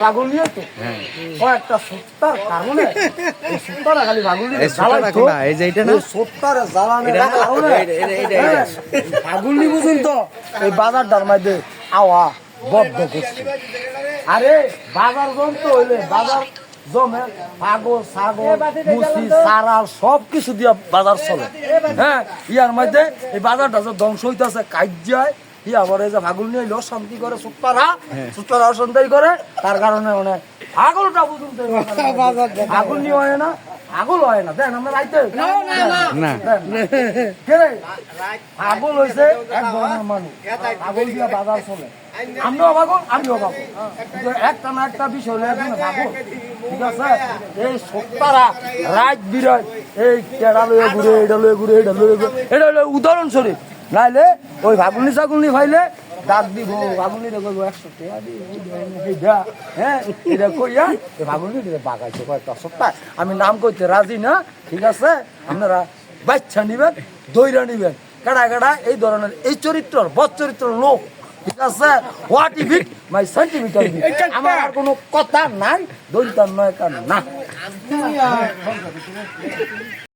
পাগল নিয়ে তো একটা সত্তার কারণে এই সত্তারা খালি পাগল নিয়ে জ্বালাইতো এই যে এটা না সত্তার জ্বালানোর কারণে পাগল নি বুঝুন তো এই বাজারটার মধ্যে আওয়া বদ্ধ করছে। আরে বাজার জমতে হইলে বাজার জমে পাগল ছাগল মুসি সারাল সব কিছু দিয়া বাজার চলে। হ্যাঁ ইয়ার মধ্যে এই বাজারটা যে ধ্বংস হইতেছে কাজ্যায় ইয়া বলে যে পাগল নিয়ে অশান্তি করে সুতরা অশান্তি করে তার কারণে মানে পাগলটা বুঝুন পাগল নিয়ে হয় না পাগল হয় না দেন আমরা রাইতে পাগল হয়েছে এক ধরনের মানুষ পাগল দিয়া বাজার চলে। আমরাও পাগল আমিও পাগল একটা না একটা বিষয় পাগল ঠিক আছে। এই সত্তারা রাত বিরাট এই কেডা লয়ে ঘুরে এটা লয়ে ঘুরে এটা লয়ে ঘুরে এটা হলো উদাহরণস্বরূপ। নাইলে ওই ভাগুনি চাগুনি ভাইলে ডাক দিব ভাগুনি করবো 100 টাকা দিই হ্যাঁ এটা কইয়া ভাগুনি বাগাইছে কয়েকটা সপ্তাহ আমি নাম কইতে রাজি না ঠিক আছে। আপনারা বাচ্চা নিবেন দইরা নিবেন কাটা কাটা এই ধরনের এই চরিত্রর বদ চরিত্র লোক ঠিক আছে। What is it my centimetre আমার আর কোনো কথা নাই দইতার নয় কার না।